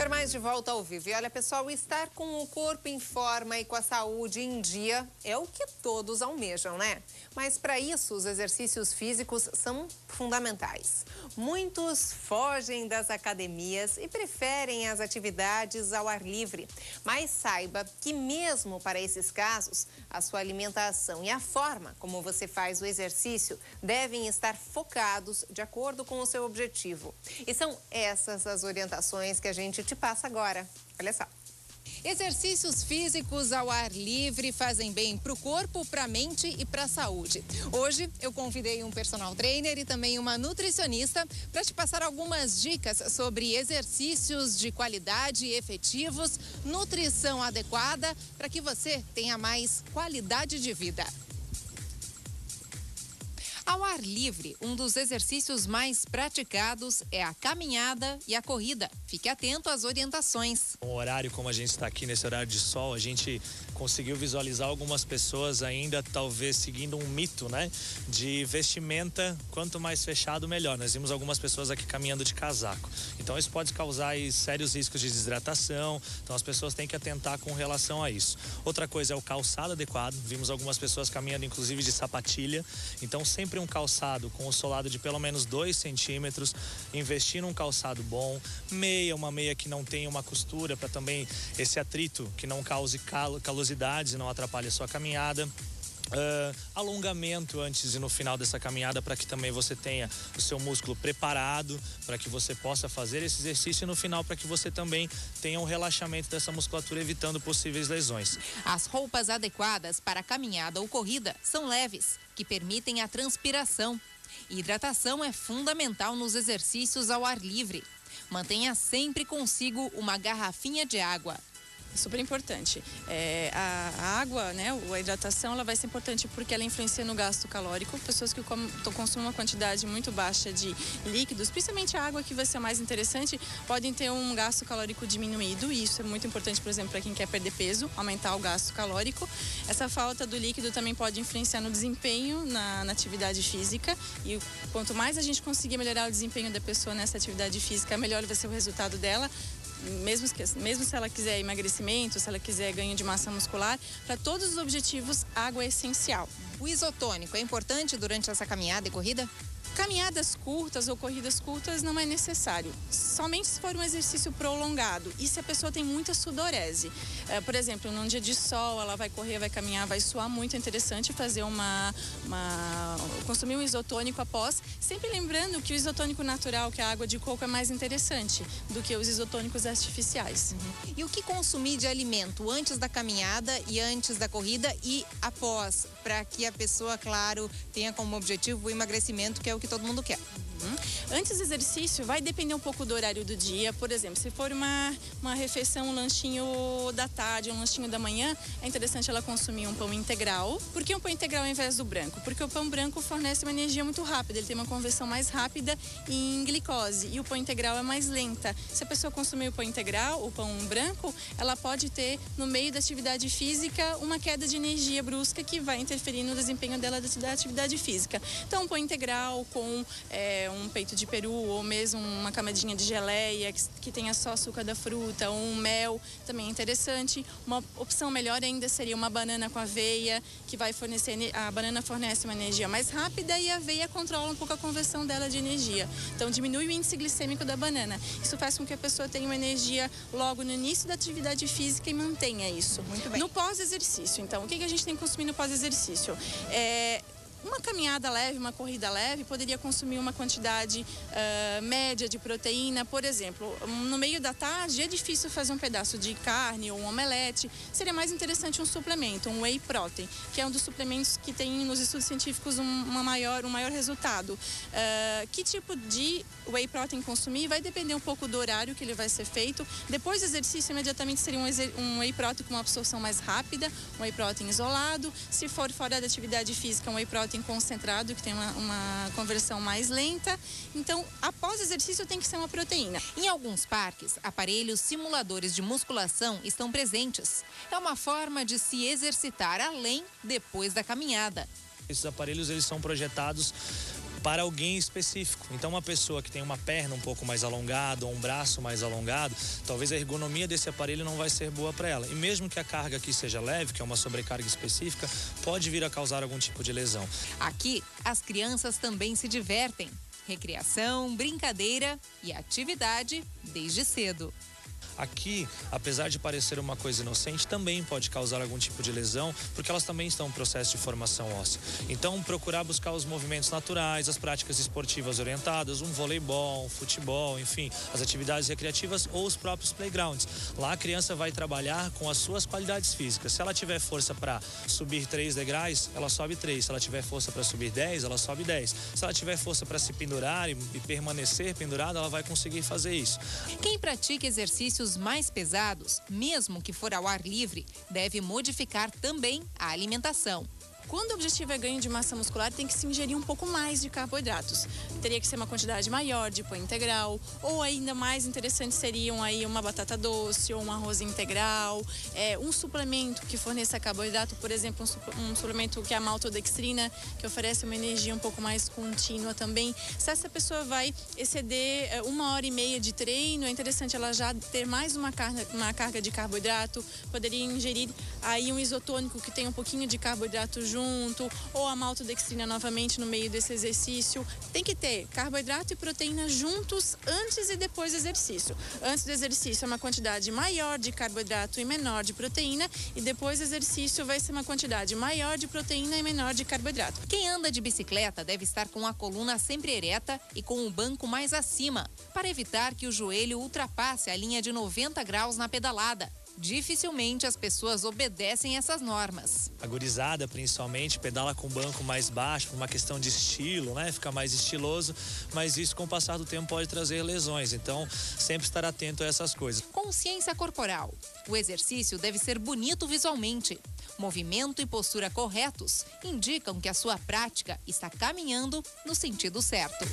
Mais de volta ao vivo. E olha, pessoal, estar com o corpo em forma e com a saúde em dia é o que todos almejam, né? Mas para isso, os exercícios físicos são fundamentais. Muitos fogem das academias e preferem as atividades ao ar livre. Mas saiba que mesmo para esses casos, a sua alimentação e a forma como você faz o exercício devem estar focados de acordo com o seu objetivo. E são essas as orientações que a gente te passa agora. Olha só. Exercícios físicos ao ar livre fazem bem para o corpo, para a mente e para a saúde. Hoje eu convidei um personal trainer e também uma nutricionista para te passar algumas dicas sobre exercícios de qualidade e efetivos, nutrição adequada para que você tenha mais qualidade de vida. Ao ar livre, um dos exercícios mais praticados é a caminhada e a corrida. Fique atento às orientações. Um horário como a gente está aqui, nesse horário de sol, a gente conseguiu visualizar algumas pessoas ainda talvez seguindo um mito, né? De vestimenta, quanto mais fechado, melhor. Nós vimos algumas pessoas aqui caminhando de casaco. Então isso pode causar aí sérios riscos de desidratação. Então as pessoas têm que atentar com relação a isso. Outra coisa é o calçado adequado. Vimos algumas pessoas caminhando inclusive de sapatilha. Então sempre um calçado com o solado de pelo menos 2 centímetros, investir num calçado bom, uma meia que não tenha uma costura para também esse atrito que não cause calosidades e não atrapalhe a sua caminhada. Alongamento antes e no final dessa caminhada para que também você tenha o seu músculo preparado para que você possa fazer esse exercício e no final para que você também tenha um relaxamento dessa musculatura evitando possíveis lesões. As roupas adequadas para caminhada ou corrida são leves, que permitem a transpiração. Hidratação é fundamental nos exercícios ao ar livre. Mantenha sempre consigo uma garrafinha de água. Super importante. A água, né, a hidratação, ela vai ser importante porque ela influencia no gasto calórico. Pessoas que consumem uma quantidade muito baixa de líquidos, principalmente a água que vai ser mais interessante, podem ter um gasto calórico diminuído e isso é muito importante, por exemplo, para quem quer perder peso, aumentar o gasto calórico. Essa falta do líquido também pode influenciar no desempenho na atividade física e quanto mais a gente conseguir melhorar o desempenho da pessoa nessa atividade física, melhor vai ser o resultado dela. Mesmo se ela quiser emagrecimento, se ela quiser ganho de massa muscular, para todos os objetivos, água é essencial. O isotônico é importante durante essa caminhada e corrida? Caminhadas curtas ou corridas curtas não é necessário, somente se for um exercício prolongado e se a pessoa tem muita sudorese. Por exemplo, num dia de sol, ela vai correr, vai caminhar, vai suar muito, é interessante fazer consumir um isotônico após, sempre lembrando que o isotônico natural, que é a água de coco, é mais interessante do que os isotônicos artificiais. E o que consumir de alimento antes da caminhada e antes da corrida e após, para que a pessoa, claro, tenha como objetivo o emagrecimento, que é o que todo mundo quer. Antes do exercício, vai depender um pouco do horário do dia. Por exemplo, se for uma refeição, um lanchinho da tarde, um lanchinho da manhã, é interessante ela consumir um pão integral. Por que um pão integral ao invés do branco? Porque o pão branco fornece uma energia muito rápida, ele tem uma conversão mais rápida em glicose e o pão integral é mais lenta. Se a pessoa consumir o pão integral, o pão branco, ela pode ter, no meio da atividade física, uma queda de energia brusca que vai interferir no desempenho dela da atividade física. Então, um pão integral com um peito de peru ou mesmo uma camadinha de geleia que tenha só açúcar da fruta ou um mel também é interessante. Uma opção melhor ainda seria uma banana com aveia, que vai fornecer, a banana fornece uma energia mais rápida e a aveia controla um pouco a conversão dela de energia. Então diminui o índice glicêmico da banana. Isso faz com que a pessoa tenha uma energia logo no início da atividade física e mantenha isso. Muito bem. No pós-exercício, então, o que a gente tem que consumir no pós-exercício? Uma caminhada leve, uma corrida leve, poderia consumir uma quantidade média de proteína. Por exemplo, no meio da tarde é difícil fazer um pedaço de carne ou um omelete. Seria mais interessante um suplemento, um whey protein, que é um dos suplementos que tem nos estudos científicos um maior resultado. Que tipo de whey protein consumir vai depender um pouco do horário que ele vai ser feito. Depois do exercício, imediatamente seria um whey protein com uma absorção mais rápida, um whey protein isolado. Se for fora da atividade física, um whey protein concentrado, que tem uma conversão mais lenta. Então, após o exercício, tem que ser uma proteína. Em alguns parques, aparelhos simuladores de musculação estão presentes. É uma forma de se exercitar além depois da caminhada. Esses aparelhos, eles são projetados para alguém específico. Então, uma pessoa que tem uma perna um pouco mais alongada ou um braço mais alongado, talvez a ergonomia desse aparelho não vai ser boa para ela. E mesmo que a carga aqui seja leve, que é uma sobrecarga específica, pode vir a causar algum tipo de lesão. Aqui, as crianças também se divertem. Recreação, brincadeira e atividade desde cedo. Aqui, apesar de parecer uma coisa inocente, também pode causar algum tipo de lesão, porque elas também estão em processo de formação óssea. Então, procurar buscar os movimentos naturais, as práticas esportivas orientadas, um voleibol, um futebol, enfim, as atividades recreativas ou os próprios playgrounds. Lá a criança vai trabalhar com as suas qualidades físicas. Se ela tiver força para subir 3 degraus, ela sobe 3. Se ela tiver força para subir 10, ela sobe 10. Se ela tiver força para se pendurar e permanecer pendurada, ela vai conseguir fazer isso. Quem pratica exercícios mais pesados, mesmo que for ao ar livre, deve modificar também a alimentação. Quando o objetivo é ganho de massa muscular, tem que se ingerir um pouco mais de carboidratos. Teria que ser uma quantidade maior de pão integral, ou ainda mais interessante seriam aí uma batata doce ou um arroz integral, um suplemento que forneça carboidrato, por exemplo, um suplemento que é a maltodextrina, que oferece uma energia um pouco mais contínua também. Se essa pessoa vai exceder 1h30 de treino, é interessante ela já ter mais uma carga de carboidrato, poderia ingerir aí um isotônico que tem um pouquinho de carboidrato junto, ou a maltodextrina novamente no meio desse exercício. Tem que ter carboidrato e proteína juntos antes e depois do exercício. Antes do exercício é uma quantidade maior de carboidrato e menor de proteína, e depois do exercício vai ser uma quantidade maior de proteína e menor de carboidrato. Quem anda de bicicleta deve estar com a coluna sempre ereta e com o banco mais acima, para evitar que o joelho ultrapasse a linha de 90 graus na pedalada. Dificilmente as pessoas obedecem essas normas. A gurizada, principalmente, pedala com o banco mais baixo, por uma questão de estilo, né? Fica mais estiloso, mas isso com o passar do tempo pode trazer lesões, então sempre estar atento a essas coisas. Consciência corporal. O exercício deve ser bonito visualmente. Movimento e postura corretos indicam que a sua prática está caminhando no sentido certo.